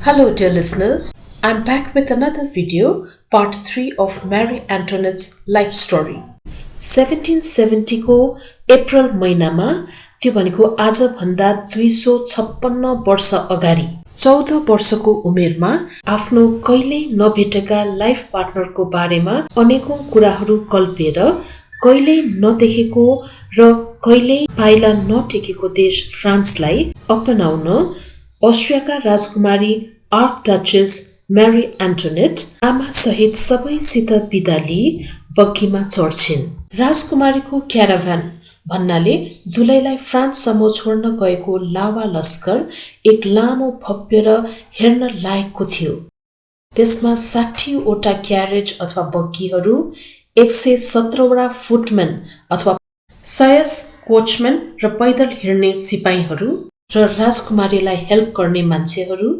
Hello, dear listeners. I'm back with another video, part 3 of Marie Antoinette's life story. 1770 को April महिनामा त्यो भनेको आज भन्दा 256 वर्ष अगाडि 14 वर्षको उमेरमा आफ्नो कहिल्यै नभेटेका लाइफ पार्टनरको बारेमा अनेकौं कुराहरू कल्पेर कहिल्यै नदेखेको र कहिल्यै पाइला नटेकेको देश फ्रान्सलाई अपनाउन अस्ट्रियाका राजकुमारी आर्क डचेस मेरी एन्टोनेट आमा सहित सबैसित बिदा लिई बग्गीमा चढ्छिन्। राजकुमारीको क्याराभान भन्नाले दुलैलाई फ्रान्ससम्म छोड्न गएको लावा लस्कर एक लामो भव्य र हेर्न लायकको थियो। त्यसमा 60 वटा क्यारेज अथवा बग्गीहरू, 117 वटा फुटम्यान अथवा 100 कोचम्यान र पैदल हिँड्ने सिपाहीहरू र राजकुमारीलाई हेल्प गर्ने मान्छेहरू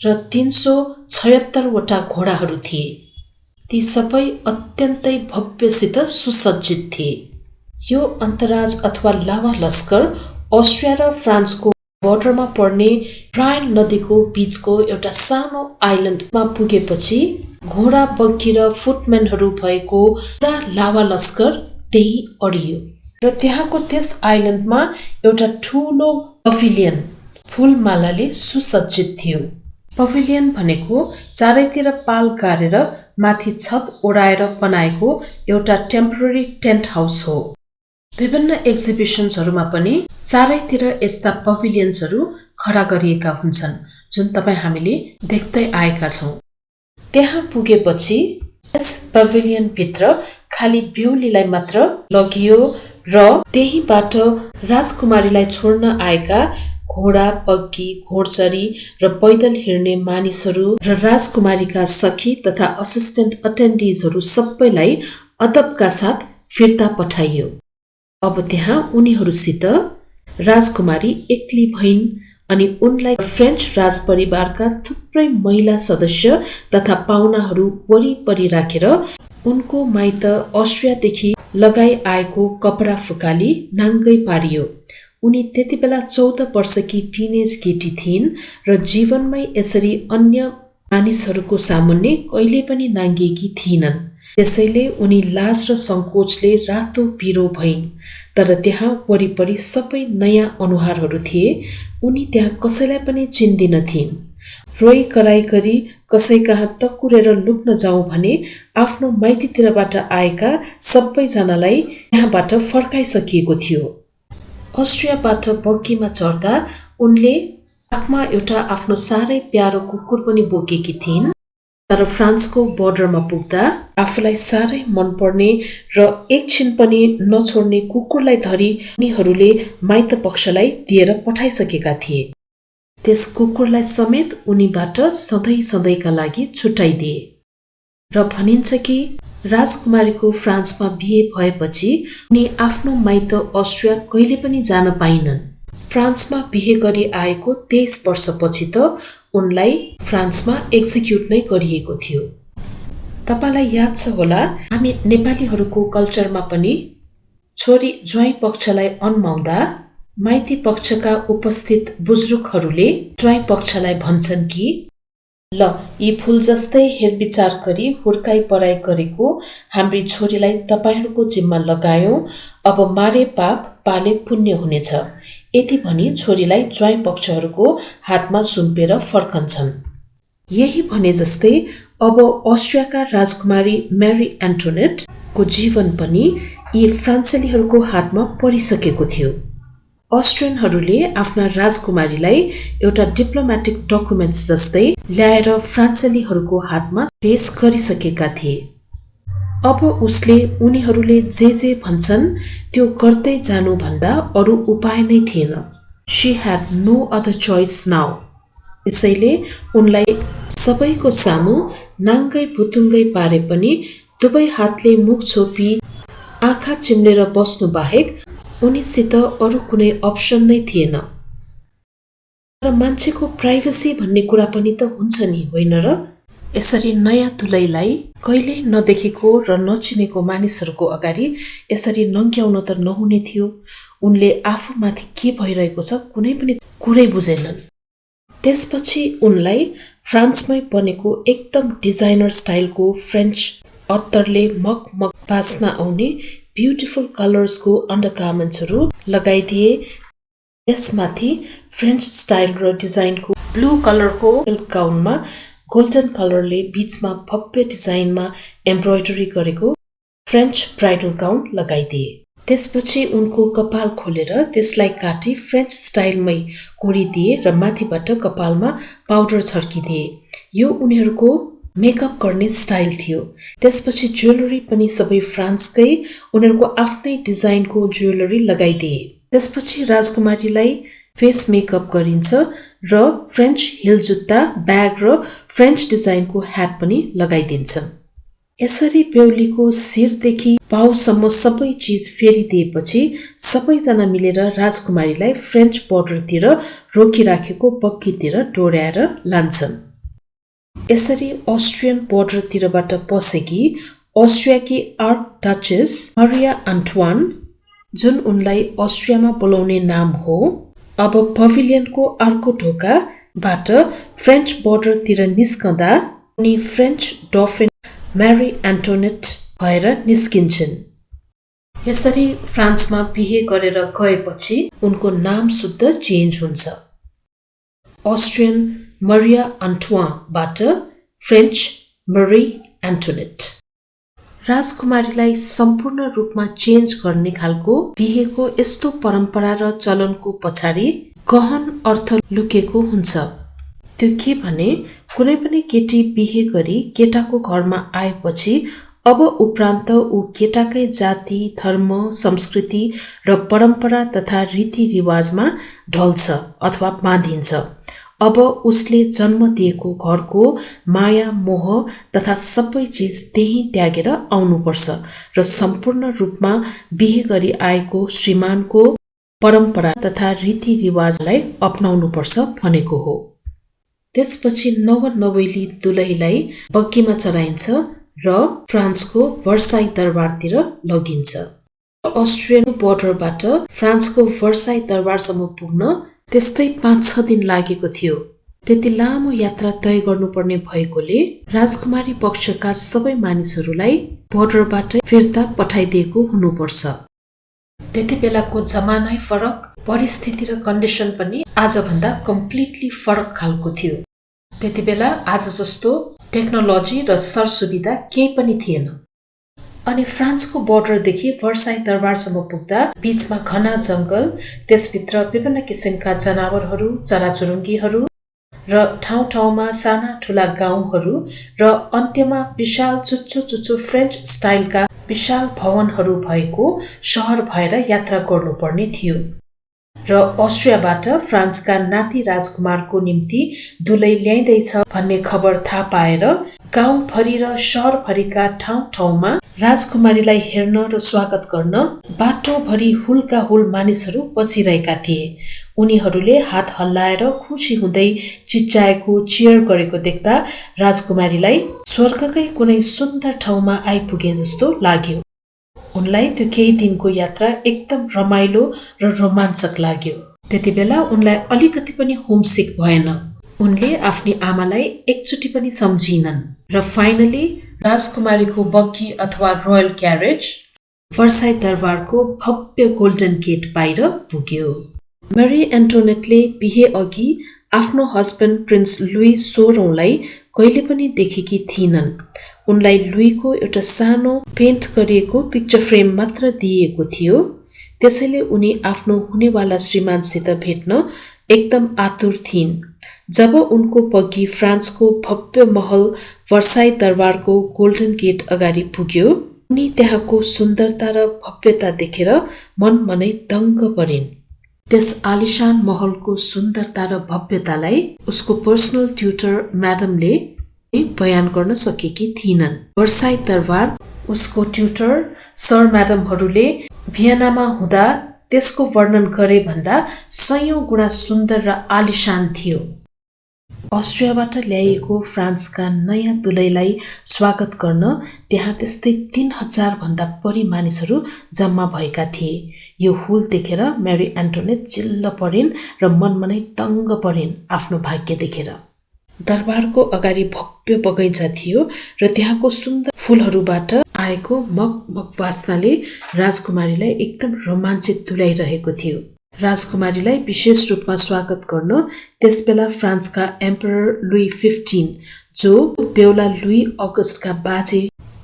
र 376 वटा घोडाहरू थिए। ती सबै अत्यन्तै भव्यसित सुसज्जित थिए। यो अन्तराज अथवा लावा लस्कर अस्ट्रिया र फ्रान्सको बोर्डरमा पर्ने राइन नदीको बीचको एउटा सानो आइल्यान्डमा पुगेपछि घोडा बग्गी र फुटम्यानहरू भएको पुरा लावा लस्कर त्यही अडियो र त्यहाँको त्यस आइल्यान्डमा एउटा ठूलो पभिलियन फूलमालाले सुसज्जित थियो। पभिलियन भनेको चारैतिर पाल गाडेर माथि छत ओढाएर बनाएको एउटा टेम्पररी टेन्ट हाउस हो। विभिन्न एक्जिबिसन्सहरूमा पनि चारैतिर यस्ता पभिलियन्सहरू खडा गरिएका हुन्छन्, जुन हामीले देख्दै आएका छौं। त्यहाँ पुगेपछि यस पभिलियन भित्र खाली बेहुलीलाई मात्र लगियो र त्यहीबाट राजकुमारीलाई छोड्न आएका घोडा, बग्गी, घोडचरी र पैदल हिँड्ने मानिसहरू र राजकुमारीका सखी तथा असिस्टेन्ट अटेन्डिजहरू सबैलाई अदबका साथ फिर्ता पठाइयो। अब त्यहाँ उनीहरूसित राजकुमारी एक्ली भइन् अनि उनलाई फ्रेन्च राजपरिवारका थुप्रै महिला सदस्य तथा पाहुनाहरू वरिपरि राखेर उनको माइत अस्ट्रियादेखि लगाई आएको कपडा फुकाली नाङ्गै पारियो। उनी त्यतिबेला 14 वर्षकी टिनेज केटी थिइन् र जीवनमै यसरी अन्य मानिसहरूको सामुन्ने कहिले पनि नाङ्गिएकी थिइनन्। त्यसैले उनी लाज र संकोचले रातो पिरो भइन्। तर त्यहाँ वरिपरि सबै नयाँ अनुहारहरू थिए। उनी त्यहाँ कसैलाई पनि चिन्दिनथिन्। रोई कराई गरी कसै कहाँ तकुरेर लुक्न जाउँ भने आफ्नो माइतीतिरबाट आएका सबैजनालाई त्यहाँबाट फर्काइसकिएको थियो। अस्ट्रियाबाट बग्गीमा चढ्दा उनले आँखमा एउटा आफ्नो साह्रै प्यारो कुकुर पनि बोकेकी थिइन्। तर फ्रान्सको बोर्डरमा पुग्दा आफूलाई साह्रै मनपर्ने र एकछिन पनि नछोड्ने कुकुरलाई धरी उनीहरूले माइत पक्षलाई दिएर पठाइसकेका थिए। त्यस कुकुरलाई समेत उनीबाट सधैँ लागि छुट्याइदिए र भनिन्छ कि राजकुमारीको फ्रान्समा बिहे भएपछि उनी आफ्नो माइत अस्ट्रिया कहिले पनि जान पाइनन्। फ्रान्समा बिहे गरी आएको 23 वर्षपछि त उनलाई फ्रान्समा एक्जिक्युट नै गरिएको थियो। तपाईलाई याद छ होला, हामी नेपालीहरूको कल्चरमा पनि छोरी ज्वाइँ पक्षलाई अन्माउँदा माइती पक्षका उपस्थित बुजुर्गहरूले ज्वाइँ पक्षलाई भन्छन् कि ल, यी फूल जस्तै हेरविचार गरी हुर्काई पराई गरेको हाम्री छोरीलाई तपाईहरूको जिम्मा लगायौं, अब मारे पाप पाले पुण्य हुनेछ। यति भनी छोरीलाई ज्वाइँ पक्षहरूको हातमा सुम्पेर फर्कन्छन्। यही भने जस्तै अब अस्ट्रियाका राजकुमारी मेरी एन्टोनेटको जीवन पनि यी फ्रान्सेलीहरूको हातमा परिसकेको थियो। अस्ट्रियनहरूले आफ्ना राजकुमारीलाई एउटा डिप्लोमेटिक डकुमेन्ट्स जस्तै ल्याएर फ्रान्सेलीहरूको हातमा पेश गरिसकेका थिए। अब उसले उनीहरूले जे भन्छन् त्यो गर्दै जानु भन्दा अरू उपाय नै थिएन। She had no other choice now. त्यसैले उनलाई सबैको सामु नाङ्गै भुतुङ्गै पारे पनि दुवै हातले मुख छोपी आँखा चिम्लेर बस्नु बाहेक उनीसित अरू कुनै अप्सन नै थिएन। तर मान्छेको प्राइभेसी भन्ने कुरा पनि त हुन्छ नि, होइन र? यसरी नयाँ दुलैलाई कहिल्यै नदेखेको र नचिनेको मानिसहरूको अगाडि यसरी नङ्ग्याउन त नहुने थियो। उनले आफूमाथि के भइरहेको छ कुनै पनि कुरै बुझेनन्। त्यसपछि उनलाई फ्रान्समै बनेको एकदम डिजाइनर स्टाइलको फ्रेन्च अत्तरले मगमग बास्न आउने ब्युटिफुल कलर्सको अन्डरगार्मेन्ट्सहरू लगाइदिए। यसमाथि फ्रेन्च स्टाइल र डिजाइनको ब्लू कलरको सिल्क गाउनमा गोल्डन कलरले बीचमा भव्य डिजाइनमा एम्ब्रोइडरी गरेको फ्रेन्च ब्राइडल गाउन लगाइदिए। त्यसपछि उनको कपाल खोलेर त्यसलाई काटी फ्रेन्च स्टाइलमै कोरिदिए र माथिबाट कपालमा पाउडर छर्किदिए। यो उनीहरूको मेकअप गर्ने स्टाइल थियो। त्यसपछि ज्वेलरी पनि सबै फ्रान्सकै उनीहरूको आफ्नै डिजाइनको ज्वेलरी लगाइदिए। त्यसपछि राजकुमारीलाई फेस मेकअप गरिन्छ र फ्रेन्च हिल जुत्ता, ब्याग र फ्रेन्च डिजाइनको ह्याट पनि लगाइदिन्छन्। यसरी बेहुलीको शिरदेखि पाउसम्म सबै चिज फेरिदिएपछि सबैजना मिलेर राजकुमारीलाई फ्रेन्च बोर्डरतिर रोकिराखेको बग्गीतिर डोर्याएर लान्छन्। यसरी अस्ट्रियन बोर्डरतिरबाट पसेकी अस्ट्रियाकी आर्क डचेस मरिया एन्टोइन, जुन उनलाई अस्ट्रियामा बोलाउने नाम हो, अब पभिलियनको अर्को ढोकाबाट फ्रेन्च बोर्डरतिर निस्कँदा उनी फ्रेन्च डफिन मैरी एन्टोनेट भएर निस्किन्छन्। यसरी फ्रान्समा बिहे गरेर गएपछि उनको नाम शुद्ध चेन्ज हुन्छ। अस्ट्रियन मरिया एन्टोइनबाट फ्रेन्च मैरी एन्टोनेट। राजकुमारीलाई सम्पूर्ण रूपमा चेन्ज गर्ने खालको बिहेको यस्तो परम्परा र चलनको पछाडि गहन अर्थ लुकेको हुन्छ। त्यो के भने कुनै पनि केटी बिहे गरी केटाको घरमा आएपछि अब उपरान्त ऊ केटाकै जाति, धर्म, संस्कृति र परम्परा तथा रीतिरिवाजमा ढल्छ अथवा बाँधिन्छ। अब उसले जन्म दिएको घरको माया, मोह तथा सबै चिज त्यही त्यागेर आउनुपर्छ र सम्पूर्ण रूपमा बिहे गरी आएको श्रीमानको परम्परा तथा रीतिरिवाजलाई अपनाउनुपर्छ भनेको हो। त्यसपछि नवनवैली दुलहीलाई बग्गीमा चढाइन्छ र फ्रान्सको वर्साई दरबारतिर लगिन्छ। अस्ट्रियन बोर्डरबाट फ्रान्सको वर्साई दरबारसम्म पुग्न त्यस्तै 5-6 दिन लागेको थियो। त्यति लामो यात्रा तय गर्नुपर्ने भएकोले राजकुमारी पक्षका सबै मानिसहरूलाई बोर्डरबाट फिर्ता पठाइदिएको हुनुपर्छ। त्यति बेलाको जमानै फरक, परिस्थिति र कन्डिसन पनि आजभन्दा कम्प्लिटली फरक खालको थियो। त्यति बेला आज जस्तो टेक्नोलोजी र सरसुविधा केही पनि थिएन। अनि फ्रान्सको बोर्डरदेखि वर्साई दरबारसम्म पुग्दा बीचमा घना जंगल, त्यसभित्र विभिन्न किसिमका जनावरहरू, चराचुरुङ्गीहरू र ठाउँ ठाउँमा साना ठुला गाउँहरू र अन्त्यमा विशाल चुच्चो फ्रेन्च स्टाइलका विशाल भवनहरू भएको शहर भएर यात्रा गर्नुपर्ने थियो। र अस्ट्रियाबाट फ्रान्सका नाति राजकुमारको निम्ति दुलै ल्याइँदैछ भन्ने खबर थाहा पाएर गाउँभरि र शहरभरिका ठाउँ ठाउँमा राजकुमारीलाई हेर्न र स्वागत गर्न बाटोभरि हुलका हुल मानिसहरू बसिरहेका थिए। उनीहरूले हात हल्लाएर खुसी हुँदै चिच्चाएको, चियर गरेको देख्दा राजकुमारीलाई स्वर्गकै कुनै सुन्दर ठाउँमा आइपुगे जस्तो लाग्यो। उनलाई त्यो केही दिनको यात्रा एकदम रमाइलो र रोमाञ्चक लाग्यो। त्यति बेला उनलाई अलिकति पनि होमसिक भएन। उनले आफ्नी आमालाई एकचोटि पनि सम्झिनन् र फाइनली राजकुमारीको बग्गी अथवा रोयल क्यारेज वर्साई दरबारको भव्य गोल्डन गेट बाहिर पुग्यो। मैरी एन्टोनेटले बिहे अघि आफ्नो हस्बेन्ड प्रिन्स लुई 16औँलाई कहिले पनि देखेकी थिइनन्। उनलाई लुईको एउटा सानो पेन्ट गरिएको पिक्चर फ्रेम मात्र दिइएको थियो। त्यसैले उनी आफ्नो हुनेवाला श्रीमानसित भेट्न एकदम आतुर थिइन्। जब उनको बग्गी फ्रान्सको भव्य महल वर्साई दरबारको गोल्डन गेट अगाडि पुग्यो, उनी त्यहाँको सुन्दरता र भव्यता देखेर मनै दङ्ग परिन्। त्यस आलिशान महलको सुन्दरता र भव्यतालाई उसको पर्सनल ट्युटर म्याडमले बयान गर्न सकेकी थिइनन्। वर्साई दरबार उसको ट्युटर सर म्याडमहरूले भियनामा हुँदा त्यसको वर्णन गरे भन्दा 100 गुणा सुन्दर र आलिशान थियो। अस्ट्रियाबाट ल्याइएको फ्रान्सका नयाँ दुलैलाई स्वागत गर्न त्यहाँ त्यस्तै 3000 भन्दा बढी मानिसहरू जम्मा भएका थिए। यो हुल देखेर मेरी एन्टोनेट चिल्ल परिन् र मनमनै दङ्ग परिन् आफ्नो भाग्य देखेर। दरबारको अगाडि भव्य बगैँचा थियो र त्यहाँको सुन्दर फूलहरूबाट आएको मगमग वासनाले राजकुमारीलाई एकदम रोमाञ्चित तुल्याइरहेको थियो। राजकुमारीलाई विशेष रूपमा स्वागत गर्न त्यसबेला फ्रान्सका एम्परर लुई 15 जो बेहुला लुई अगस्टका बाजे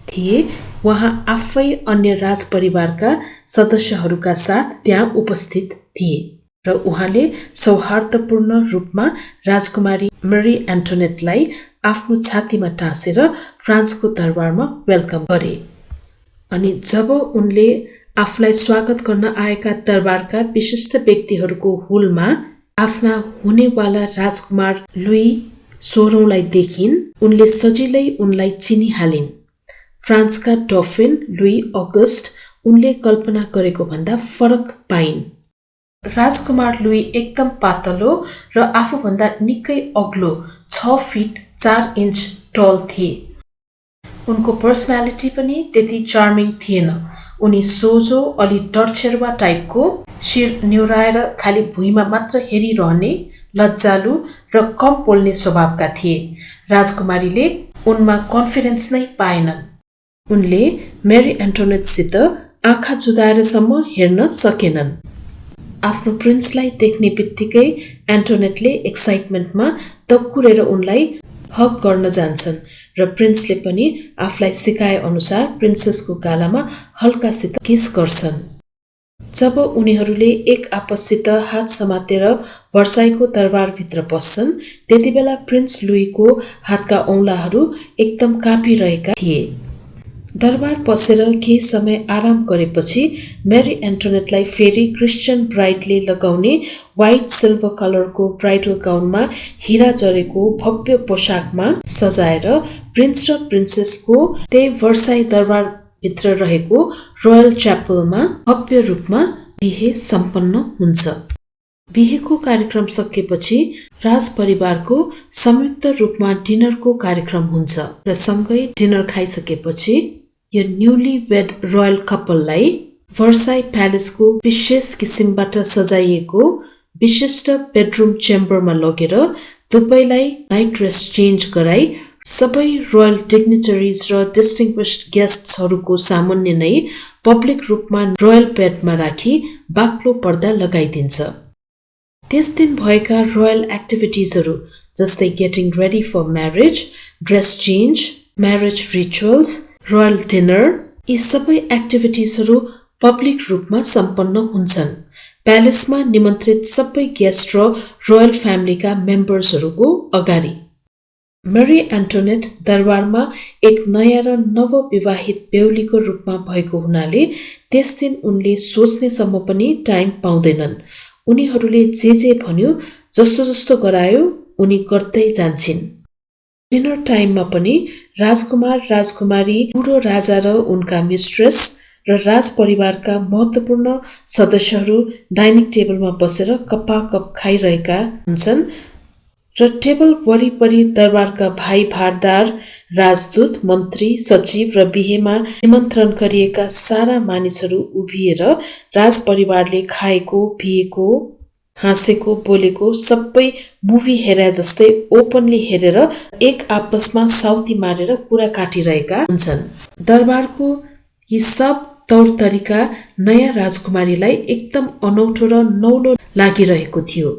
थिए, उहाँ आफै अन्य राजपरिवारका सदस्यहरूका साथ त्यहाँ उपस्थित थिए र उहाँले सौहार्दपूर्ण रूपमा राजकुमारी मेरी एन्टोनेटलाई आफ्नो छातीमा टाँसेर फ्रान्सको दरबारमा वेलकम गरे। अनि जब उनले आफूलाई स्वागत गर्न आएका दरबारका विशिष्ट व्यक्तिहरूको हुलमा आफ्ना हुनेवाला राजकुमार लुई 16औँलाई देखिन्, उनले सजिलै उनलाई चिनिहालिन्। फ्रान्सका डफिन लुई अगस्ट उनले कल्पना गरेको भन्दा फरक पाइन्। राजकुमार लुई एकदम पातलो र आफूभन्दा निकै अग्लो 6 फिट 4 इन्च टल थिए। उनको पर्सनालिटी पनि त्यति चार्मिङ थिएन। उनी सोझो अलि डरछेरुवा टाइपको, शिर निहुराएर खाली भुइँमा मात्र हेरिरहने, लज्जालु र कम बोल्ने स्वभावका थिए। राजकुमारीले उनमा कन्फिडेन्स नै पाएनन्। उनले मेरी एन्टोनेटसित आँखा जुदाएरसम्म हेर्न सकेनन्। आफ्नो प्रिन्सलाई देख्ने बित्तिकै एन्टोनेटले एक्साइटमेन्टमा दक्कुरेर उनलाई हग गर्न जान्छन् र प्रिन्सले पनि आफूलाई सिकाए अनुसार प्रिन्सेसको गालामा हल्कासित किस गर्छन्। जब उनीहरूले एक आपससित हात समातेर वर्साईको दरबारभित्र पस्छन्, त्यतिबेला प्रिन्स लुईको हातका औंलाहरू एकदम काँपिरहेका थिए। दरबार पसेर केही समय आराम गरेपछि मेरी एन्टोनेटलाई फेरि क्रिस्चियन ब्राइडले लगाउने व्हाइट सिल्भर कलरको ब्राइडल गाउनमा हिरा जरेको भव्य पोसाकमा सजाएर प्रिन्स र प्रिन्सेसको त्यही वर्साई दरबार भित्र रहेको रोयल च्यापलमा भव्य रूपमा बिहे सम्पन्न हुन्छ। बिहेको कार्यक्रम सकेपछि राजपरिवारको संयुक्त रूपमा डिनरको कार्यक्रम हुन्छ र सँगै डिनर खाइसकेपछि यो न्यूली वेड रोयल कपललाई वर्साई प्यालेसको विशेष किसिमबाट सजाइएको विशिष्ट बेडरुम चेम्बरमा लगेर दुवैलाई नाइट ड्रेस चेन्ज गराई सबै रोयल डिग्निटरिज र डिस्टिङ्ग्विस्ड गेस्ट्सहरूको सामान्य नै पब्लिक रूपमा रोयल बेडमा राखी बाक्लो पर्दा लगाइदिन्छ। त्यस दिन भएका रोयल एक्टिभिटिजहरू जस्तै getting ready for marriage, dress change, marriage rituals, royal dinner, यी सबै एक्टिभिटिजहरू पब्लिक रूपमा सम्पन्न हुन्छन्। प्यालेसमा निमन्त्रित सबै गेस्ट र रोयल फ्यामिलीका मेम्बर्सहरूको अगाडि। मेरी एन्टोनेट दरबारमा एक नयाँ र नवविवाहित बेहुलीको रूपमा भएको हुनाले त्यस दिन उनले सोच्नेसम्म पनि टाइम पाउँदैनन्। उनीहरूले जे भन्यो, जस्तो जस्तो गरायो उनी गर्दै जान्छन्। डिनर टाइममा पनि राजकुमार राजकुमारी, बुढो राजा र उनका मिस्ट्रेस र राजपरिवारका महत्त्वपूर्ण सदस्यहरू डाइनिङ टेबलमा बसेर कपाकप खाइरहेका हुन्छन् र टेबल वरिपरि दरबारका भाइ भारदार, राजदूत, मन्त्री, सचिव र बिहेमा निमन्त्रण गरिएका सारा मानिसहरू उभिएर राजपरिवारले खाएको, पिएको, हाँसेको, बोलेको सबै मुभी हेरे जस्तै ओपनली हेरेर एक आपसमा साउती मारेर कुरा काटिरहेका हुन्छन्। दरबारको यी सब तौर तरिका नयाँ राजकुमारीलाई एकदम अनौठो र नौलो लागिरहेको थियो।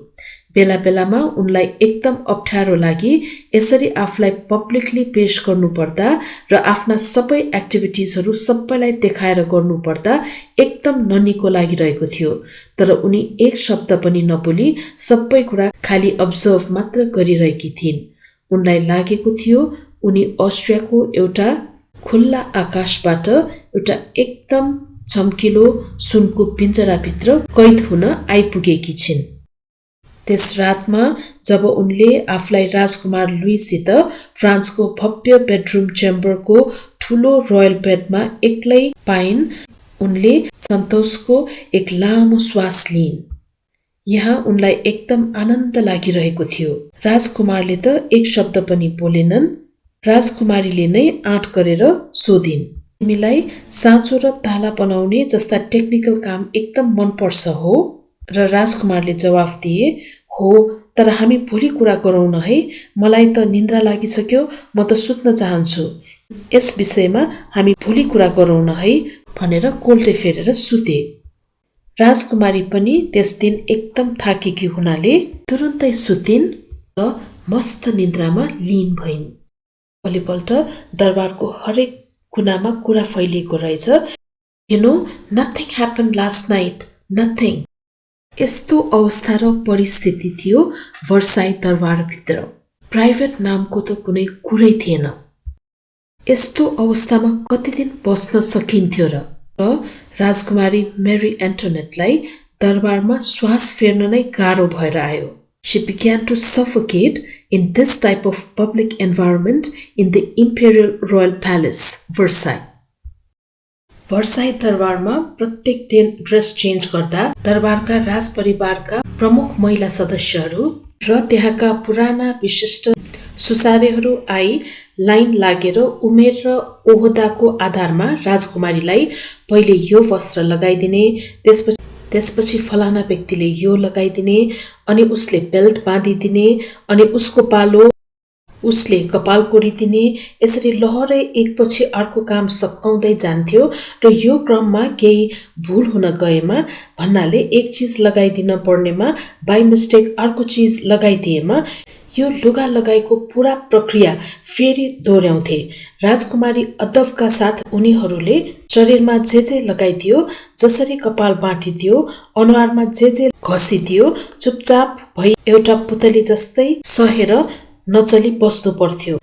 बेला बेलामा उनलाई एकदम अप्ठ्यारो लागि यसरी आफूलाई पब्लिकली पेश गर्नुपर्दा र आफ्ना सबै एक्टिभिटिजहरू सबैलाई देखाएर गर्नुपर्दा एकदम ननिको लागिरहेको थियो। तर उनी एक शब्द पनि नबोली सबै कुरा खाली अब्जर्भ मात्र गरिरहेकी थिइन्। उनलाई लागेको थियो उनी अस्ट्रियाको एउटा खुल्ला आकाशबाट एउटा एकदम चम्किलो सुनको पिञ्जराभित्र कैद हुन आइपुगेकी छिन्। त्यस रातमा जब उनले आफूलाई राजकुमार लुईसित फ्रान्सको भव्य बेडरुम चेम्बरको ठूलो रोयल बेडमा एक्लै पाइन्, उनले सन्तोषको एक लामो श्वास लिइन्। यहाँ उनलाई एकदम आनन्द लागिरहेको थियो। राजकुमारले त एक शब्द पनि बोलेनन्। राजकुमारीले नै आँट गरेर सोधिन्, तिमीलाई साँचो र ताला बनाउने जस्ता टेक्निकल काम एकदम मनपर्छ हो? र राजकुमारले जवाफ दिए, हो, तर हामी भोलि कुरा गरौँ न है, मलाई त निन्द्रा लागिसक्यो, म त सुत्न चाहन्छु। यस विषयमा हामी भोलि कुरा गरौँ न है भनेर कोल्टे फेरेर सुते। राजकुमारी पनि त्यस दिन एकदम थाकेकी हुनाले तुरुन्तै सुतिन् र मस्त निन्द्रामा लीन भइन्। भोलिपल्ट दरबारको हरेक कुनामा कुरा फैलिएको रहेछ, you know, nothing happen last night, nothing. यस्तो अवस्था र परिस्थिति थियो वर्साई दरबारभित्र। प्राइभेट नामको त कुनै कुरै थिएन। यस्तो अवस्थामा कति दिन बस्न सकिन्थ्यो र राजकुमारी मेरी एन्टोनेटलाई दरबारमा श्वास फेर्न नै गाह्रो भएर आयो। She began to suffocate in this type of public environment in the Imperial Royal Palace, Versailles. Versailles दरबारमा प्रत्येक दिन ड्रेस चेन्ज गर्दा दरबारका राजपरिवारका प्रमुख महिला सदस्यहरू र त्यहाँका पुराना विशिष्ट सुसारेहरू आई लाइन लागेर उमेर र ओहदाको आधारमा राजकुमारीलाई पहिले यो वस्त्र लगाइदिने, त्यसपछि फलाना व्यक्तिले यो लगाइदिने, अनि उसले बेल्ट बाँधिदिने, अनि उसको पालो उसले कपाल कोरिदिने। यसरी लहरै एकपछि अर्को काम सकाउँदै जान्थ्यो र यो क्रममा केही भूल हुन गएमा भन्नाले एक चीज लगाइदिन पर्नेमा बाई मिस्टेक अर्को चीज लगाइदिएमा यो लुगा लगाइको पूरा प्रक्रिया फेरि दोहोर्याउँथे। राजकुमारी अदबका साथ उनीहरूले शरीरमा जे लगाइदियो, जसरी कपाल बाँटिदियो, अनुहारमा जे घसिदियो, चुपचाप भई एउटा पुतली जस्तै सहेर नचली बस्नु पर्थ्यो।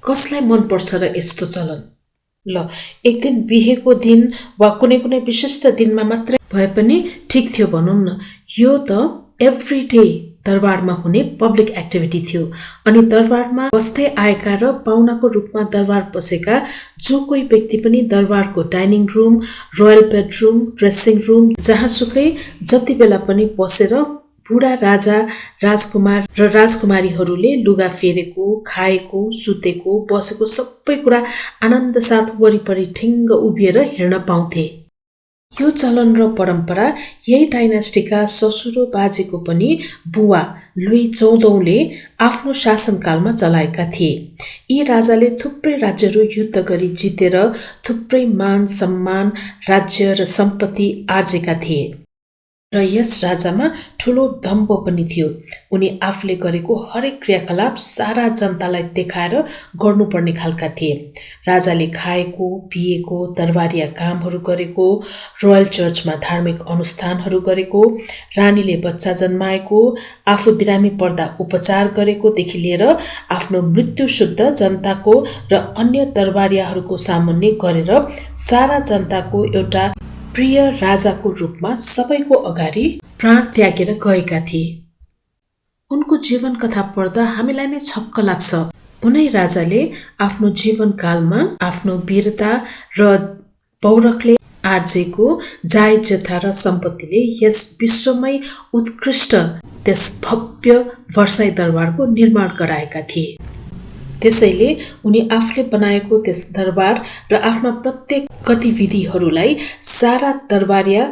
कसलाई मन पर्छ र यस्तो चलन? ल, एक दिन बिहेको दिन वा कुनै विशिष्ट दिनमा मात्रै भए पनि ठिक थियो भनौँ न। यो त एभ्री डे दरबारमा हुने पब्लिक एक्टिभिटी थियो। अनि दरबारमा बस्दै आएका र पाहुनाको रूपमा दरबार बसेका जो कोही व्यक्ति पनि दरबारको dining room, royal bedroom, dressing room जहाँसुकै जति बेला पनि बसेर बुढा राजा, राजकुमार र राजकुमारीहरूले लुगा फेरेको, खाएको, सुतेको, बसेको सबै कुरा आनन्द साथ वरिपरि ठिङ्ग उभिएर हेर्न पाउँथे। यो चलन र परम्परा यही डाइनेस्टीका ससुरो बाजेको पनि बुवा लुई 14औंले आफ्नो शासनकालमा चलाएका थिए। यी राजाले थुप्रै राज्यहरू युद्ध गरी जितेर थुप्रै मान सम्मान, राज्य र सम्पत्ति आर्जेका थिए र यस राजामा ठूलो दम्भ पनि थियो। उनी आफूले गरेको हरेक क्रियाकलाप सारा जनतालाई देखाएर गर्नुपर्ने खालका थिए। राजाले खाएको, पिएको, दरबारिया कामहरू गरेको, रोयल चर्चमा धार्मिक अनुष्ठानहरू गरेको, रानीले बच्चा जन्माएको, आफू बिरामी पर्दा उपचार गरेकोदेखि लिएर आफ्नो मृत्यु शुद्ध जनताको र अन्य दरबारियाहरूको सामुन्ने गरेर सारा जनताको एउटा प्रिय राजाको रूपमा सबैको अगाडि प्राण त्यागेर गएका थिए। उनको जीवन कथा पढ्दा हामीलाई नै छक्क लाग्छ। उनै राजाले आफ्नो जीवनकालमा आफ्नो वीरता र पौरखले आर्जेको जायज जथा र सम्पत्तिले यस विश्वमै उत्कृष्ट त्यस भव्य वर्साई दरबारको निर्माण गराएका थिए। त्यसैले उनी आफूले बनाएको त्यस दरबार र आफ्ना प्रत्येक गतिविधिहरूलाई सारा दरबारिया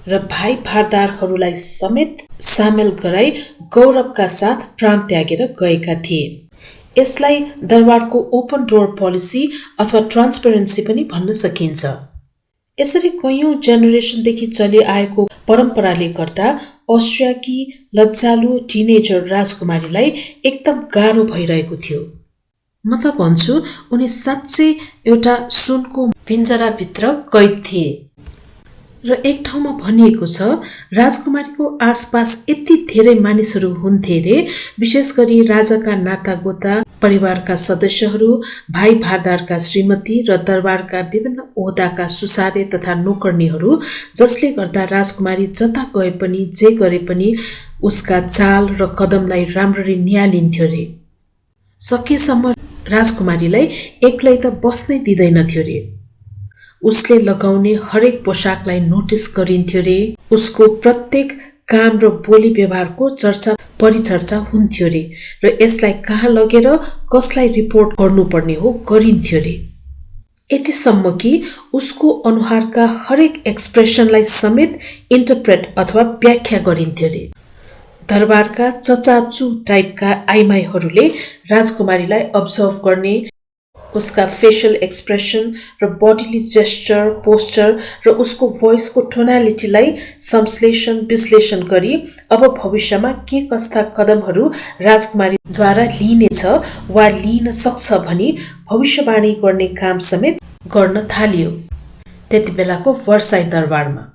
र भाइ भारदारहरूलाई समेत सामेल गराई गौरवका साथ प्राण त्यागेर गएका थिए। यसलाई दरबारको ओपन डोर पोलिसी अथवा ट्रान्सपेरेन्सी पनि भन्न सकिन्छ। यसरी कैयौं जेनेरेसनदेखि चलिआएको परम्पराले गर्दा अस्ट्रियाकी लज्जालु टिनेजर राजकुमारीलाई एकदम गाह्रो भइरहेको थियो। म त भन्छु उनी साँच्चै एउटा सुनको पिञ्जराभित्र कैद थिए। र एक ठाउँमा भनिएको छ राजकुमारीको आसपास यति धेरै मानिसहरू हुन्थे रे, विशेष गरी राजाका नातागोता, परिवारका सदस्यहरू, भाइ भारदारका श्रीमती र दरबारका विभिन्न ओहदाका सुसारे तथा नोकर्नीहरू, जसले गर्दा राजकुमारी जता गए पनि जे गरे पनि उसका चाल र कदमलाई राम्ररी निहालिन्थ्यो रे। सकेसम्म राजकुमारीलाई एक्लै त बस्नै दिँदैनथ्यो रे। उसले लगाउने हरेक पोसाकलाई नोटिस गरिन्थ्यो रे। उसको प्रत्येक काम र बोली व्यवहारको चर्चा परिचर्चा हुन्थ्यो रे र यसलाई कहाँ लगेर कसलाई रिपोर्ट गर्नुपर्ने हो गरिन्थ्यो रे। यतिसम्म कि उसको अनुहारका हरेक एक्सप्रेसनलाई समेत इन्टरप्रेट अथवा व्याख्या गरिन्थ्यो रे। दरबारका चचाचु टाइपका आइमाईहरूले राजकुमारीलाई अब्जर्भ गर्ने, उसका फेसियल एक्सप्रेसन र बडीली जेस्चर, पोस्चर र उसको भोइसको टोनालिटीलाई संश्लेषण विश्लेषण गरी अब भविष्यमा के कस्ता कदमहरू राजकुमारीद्वारा लिइनेछ वा लिन सक्छ भनी भविष्यवाणी गर्ने काम समेत गर्न थालियो। त्यति बेलाको वर्साई दरबारमा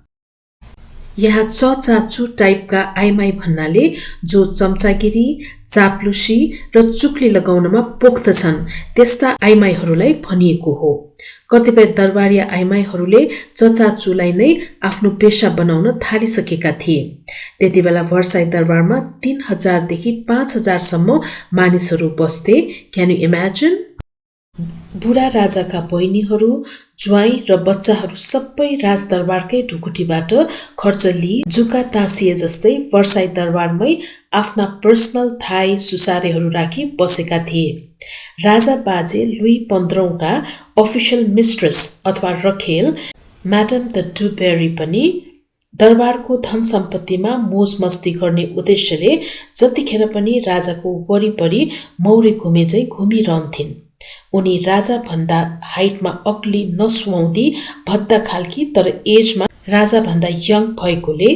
यहाँ चचाचु टाइपका आइमाई भन्नाले जो चम्चागिरी, चाप्लुसी र चुक्ली लगाउनमा पोख्दछन् त्यस्ता आइमाईहरूलाई भनिएको हो। कतिपय दरबारिया आइमाईहरूले चचाचुलाई नै आफ्नो पेशा बनाउन थालिसकेका थिए। त्यति बेला वर्साई दरबारमा 3000 देखि 5000 सम्म मानिसहरू बस्थे। Can you imagine? बुढा राजाका बहिनीहरू, ज्वाइँ र बच्चाहरू सबै राजदरबारकै ढुकुटीबाट खर्च लिई जुका टाँसिए जस्तै वर्साई दरबारमै आफ्ना पर्सनल थाई सुसारेहरू राखी बसेका थिए। राजा बाजे लुई 15औँका अफिसियल मिस्ट्रेस अथवा रखेल म्याडम द डुबेरी पनि दरबारको धन सम्पत्तिमा मोज मस्ती गर्ने उद्देश्यले जतिखेर पनि राजाको वरिपरि मौरे घुमे झैं घुमिरहन्थिन्। उनी राजा भन्दा हाइटमा अग्ली नसुहाउँदी भद्दा खालकी तर एजमा राजा भन्दा यङ भएकोले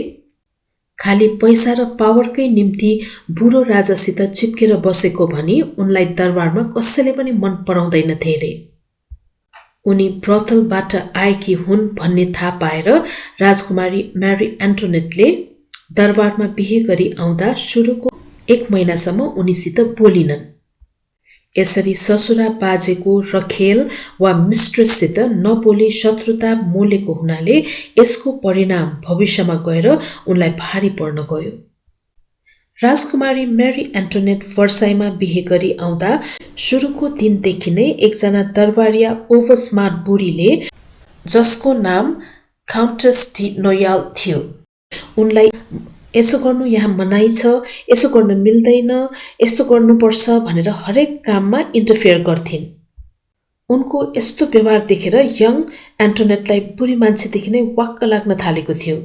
खाली पैसा र पावरकै निम्ति बुढो राजासित चिप्केर बसेको भनी उनलाई दरबारमा कसैले पनि मन पराउँदैनथे रे। उनी ब्रथलबाट आएकी हुन् भन्ने थाहा पाएर राजकुमारी मेरी एन्टोनेटले दरबारमा बिहे गरी आउँदा सुरुको 1 महिनासम्म उनीसित बोलिनन्। यसरी ससुरा बाजेको रखेल वा मिस्ट्रेससित नबोली शत्रुता मोलेको हुनाले यसको परिणाम भविष्यमा गएर उनलाई भारी पर्न गयो। राजकुमारी मेरी एन्टोनेट वर्साईमा बिहे गरी आउँदा सुरुको दिनदेखि नै एकजना दरबारिया ओभरस्मार्ट बुढीले जसको नाम काउन्टेस डी नोयाल थियो उनलाई यसो गर्नु यहाँ मनाइ छ, यसो गर्न मिल्दैन, यस्तो गर्नुपर्छ भनेर हरेक काममा इन्टरफेयर गर्थिन्। उनको यस्तो व्यवहार देखेर यङ एन्टोनेटलाई बुढी मान्छेदेखि नै वाक्क लाग्न थालेको थियो।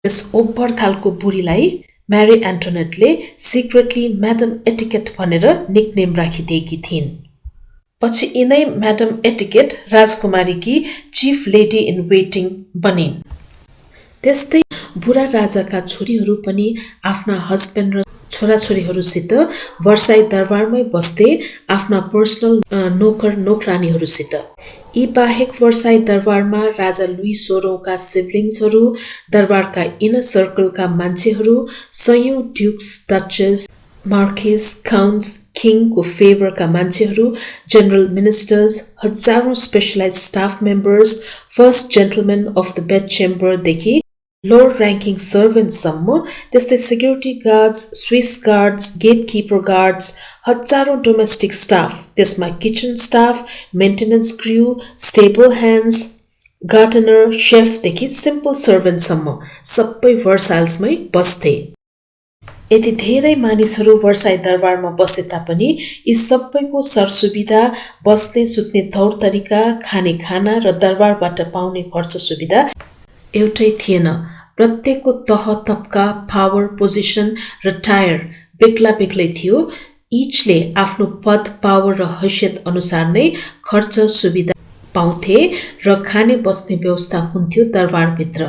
यस ओभर खालको बुढीलाई मेरी एन्टोनेटले सिक्रेटली म्याडम एटिकेट भनेर निकनेम राखिदिएकी थिइन्। पछि यिनै म्याडम एटिकेट राजकुमारीकी चिफ लेडी इन वेटिङ बनिन्। त्यस्तै बुढा राजाका छोरीहरू पनि आफ्ना हस्बेन्ड र छोराछोरीहरूसित वर्साई दरबारमै बस्थे आफ्ना पर्सनल नोकर नोकरानीहरूसित। यी बाहेक वर्साई दरबारमा राजा लुई 16औँका सिब्लिङ्सहरू, दरबारका इनर सर्कलका मान्छेहरू, सयौं ड्युक्स, डचेस, मार्किस, काउन्ट्स, किङको फेभरका मान्छेहरू, जनरल मिनिस्टर्स, हजारौं specialize staff members, first gentlemen of the bed चेम्बरदेखि लोअर ऱ्याङ्किङ सर्भेन्टसम्म, त्यस्तै security guards, Swiss guards, gatekeeper guards, हजारौं डोमेस्टिक स्टाफ, त्यसमा kitchen staff, maintenance crew, stable hands, gardener, शेफदेखि सिम्पल सर्भेन्टसम्म सबै वर्साइल्समै बस्थे। यति धेरै मानिसहरू वर्साई दरबारमा बसे तापनि यी सबैको सरसुविधा, बस्ने सुत्ने तौर तरिका, खाने खाना र दरबारबाट पाउने खर्च सुविधा एउटै थिएन। प्रत्येकको तह तब्का, पावर, पोजिसन र टायर बेग्ला बेग्लै थियो। इचले आफ्नो पद, पावर र हैसियत अनुसार नै खर्च सुविधा पाउँथे र खाने बस्ने व्यवस्था हुन्थ्यो दरबारभित्र।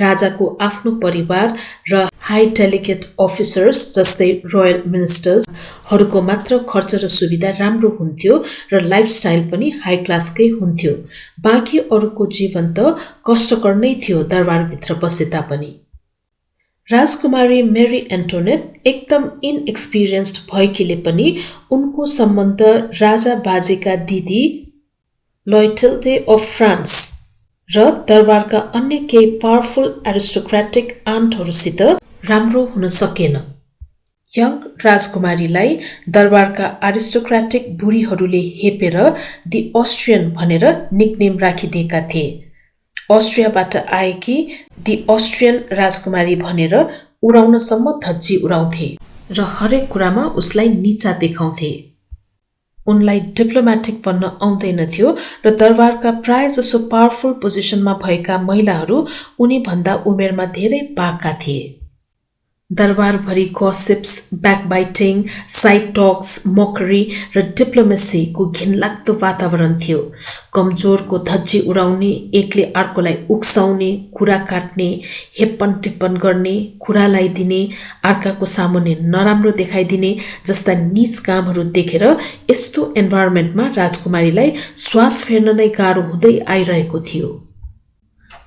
राजाको आफ्नो परिवार र हाई डेलिगेट अफिसर्स जस्तै रोयल मिनिस्टर्सहरूको मात्र खर्च र सुविधा राम्रो हुन्थ्यो र लाइफस्टाइल पनि हाई क्लासकै हुन्थ्यो। बाँकी अरूको जीवन त कष्टकर नै थियो दरबारभित्र बसे तापनि। राजकुमारी मेरी एन्टोनेट एकदम इनएक्सपिरियन्स्ड भएकीले पनि उनको सम्बन्ध राजा बाजेका दिदी लोयटल्दे अफ फ्रान्स र दरबारका अन्य केही पावरफुल एरिस्टोक्रेटिक आन्टहरूसित राम्रो हुन सकेन। यङ राजकुमारीलाई दरबारका एरिस्टोक्रेटिक बुढीहरूले हेपेर दि अस्ट्रियन भनेर निकनेम राखिदिएका थिए। अस्ट्रियाबाट आएकी दि अस्ट्रियन राजकुमारी भनेर उडाउनसम्म धज्जी उडाउँथे र हरेक कुरामा उसलाई नीचा देखाउँथे। उनलाई डिप्लोमेटिक बन्न आउँदैनथ्यो र दरबारका प्रायजसो पावरफुल पोजिसनमा भएका महिलाहरू उनीभन्दा उमेरमा धेरै पाका थिए। दरबारभरि गसिप्स, ब्याकबाइटिङ, साइड टक्स, मकरी र डिप्लोमेसीको घिनलाग्दो वातावरण थियो। कमजोरको धज्जी उडाउने, एकले अर्कोलाई उक्साउने, कुरा काट्ने, हेप्पन टिप्पन गर्ने, कुरा लगाइदिने, अर्काको सामुन्ने नराम्रो देखाइदिने जस्ता नीच कामहरू देखेर यस्तो इन्भाइरोमेन्टमा राजकुमारीलाई श्वास फेर्न नै गाह्रो हुँदै आइरहेको थियो।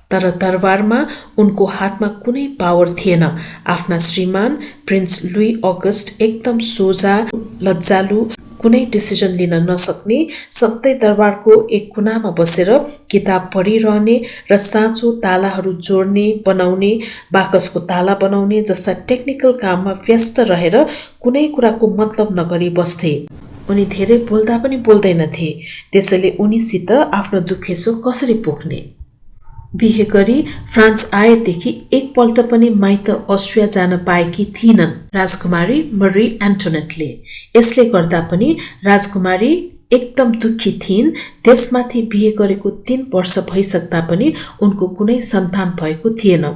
तर दरबारमा उनको हातमा कुनै पावर थिएन। आफ्ना श्रीमान प्रिन्स लुई अगस्ट एकदम सोझा, लज्जालु, कुनै डिसिजन लिन नसक्ने, सधैँ दरबारको एक कुनामा बसेर किताब पढिरहने र साँचो तालाहरू जोड्ने, बनाउने, बाकसको ताला बनाउने जस्ता टेक्निकल काममा व्यस्त रहेर कुनै कुराको मतलब नगरी बस्थे। उनी धेरै बोल्दा पनि बोल्दैनथे, त्यसैले उनीसित आफ्नो दुखेसो कसरी पोख्ने। बिहे गरी फ्रान्स आएदेखि एकपल्ट पनि माइत अस्ट्रिया जान पाएकी थिइनन् राजकुमारी मरी एन्टोनेटले। यसले गर्दा पनि राजकुमारी एकदम दुखी थिइन्। त्यसमाथि बिहे गरेको 3 वर्ष भइसक्दा पनि उनको कुनै सन्तान भएको थिएन।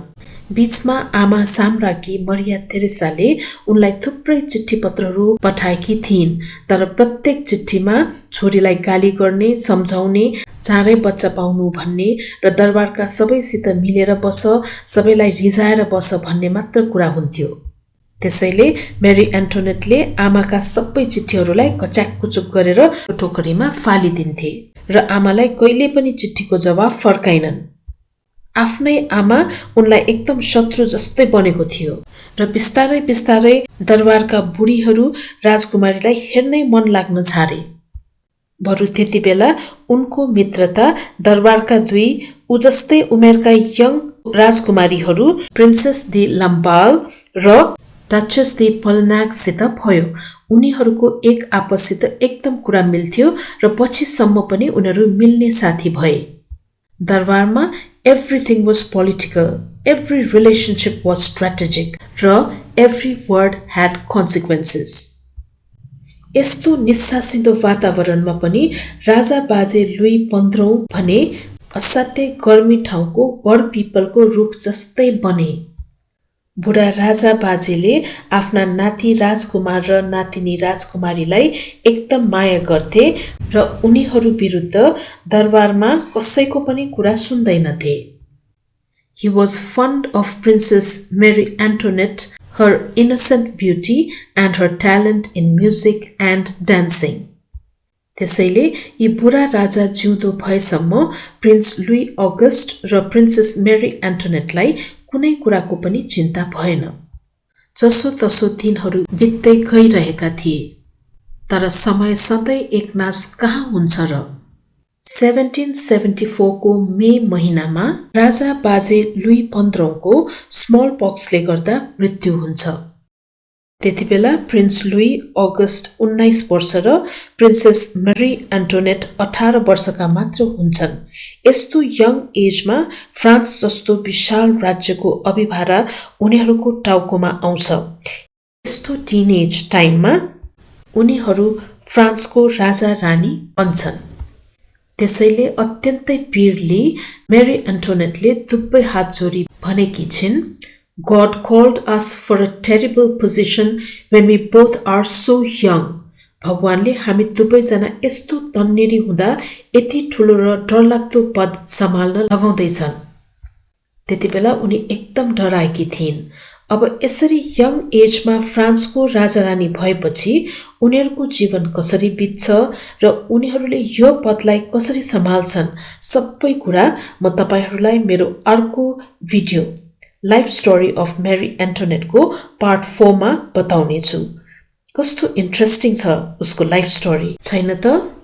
बीचमा आमा साम्राज्ञी मरिया तेरेसाले उनलाई थुप्रै चिठी पत्रहरू पठाएकी थिइन्, तर प्रत्येक चिठीमा छोरीलाई गाली गर्ने, सम्झाउने, चाँडै बच्चा पाउनु भन्ने र दरबारका सबैसित मिलेर बस, सबैलाई रिझाएर बस भन्ने मात्र कुरा हुन्थ्यो। त्यसैले मेरी एन्टोनेटले आमाका सबै चिठीहरूलाई कच्याककुचुक गरेर टोकरीमा फालिदिन्थे र आमालाई कहिले पनि चिठीको जवाफ फर्काइनन्। आफ्नै आमा उनलाई एकदम शत्रु जस्तै बनेको थियो र बिस्तारै बिस्तारै दरबारका बुढीहरू राजकुमारीलाई हेर्नै मन लाग्न छाडे। बरु त्यति बेला उनको मित्रता दरबारका 2 उजस्तै उमेरका यङ राजकुमारीहरू प्रिन्सेस दी लम्बाल र डचेस दी पोलिनाकसित भयो। उनीहरूको एक आपससित एकदम कुरा मिल्थ्यो र पछिसम्म पनि उनीहरू मिल्ने साथी भए। दरबारमा everything was political, every relationship was strategic र every word had consequences। यस्तो निस्सासिन्दो वातावरणमा पनि राजा बाजे लुई 15औं भने असाध्यै गर्मी ठाउँको बड पिपलको रुख जस्तै बने। बुढा राजा बाजेले आफ्ना नाति राजकुमार र नातिनी राजकुमारीलाई एकदम माया गर्थे र उनीहरू विरुद्ध दरबारमा कसैको पनि कुरा सुन्दैनथे। He was fond of Princess Mary Antoinette, her innocent beauty and her talent in music and dancing। त्यसैले यी बुढा राजा जिउँदो भएसम्म प्रिन्स लुई अगस्ट र प्रिन्सेस मेरी एन्टोनेटलाई कुनै कुराको पनि चिन्ता भएन। जसो तसो दिनहरू बित्दै गइरहेका थिए, तर समय सधैँ एकनास कहाँ हुन्छ र। 1774 को मे महिनामा राजा बाजे लुई 15 को स्मल पक्सले गर्दा मृत्यु हुन्छ। त्यतिबेला प्रिन्स लुई अगस्ट 19 वर्ष र प्रिन्सेस मेरी एन्टोनेट 18 वर्षका मात्र हुन्छन्। यस्तो यङ एजमा फ्रान्स जस्तो विशाल राज्यको अभिभारा उनीहरूको टाउकोमा आउँछ। यस्तो टिनेज टाइममा उनीहरू फ्रान्सको राजा रानी बन्छन्। त्यसैले अत्यन्तै पीडले मेरी एन्टोनेटले दुवै हात जोडी भनेकी छिन्, God called us for a terrible position when we both are so young। भगवानले हामी दुवैजना यस्तो तन्नेरी हुँदा यति ठुलो र डरलाग्दो पद सम्हाल्न लगाउँदैछन्। त्यतिबेला उनी एकदम डराएकी थिइन्। अब यसरी यङ एजमा फ्रान्सको राजारानी भएपछि उनीहरूको जीवन कसरी बित्छ र उनीहरूले यो पदलाई कसरी सम्हाल्छन्, सबै कुरा म तपाईहरूलाई मेरो अर्को video life story of Marie एन्टोनेटको पार्ट 4 मा बताउने छु। कस्तो इन्ट्रेस्टिङ छ उसको लाइफ स्टोरी, छैन त?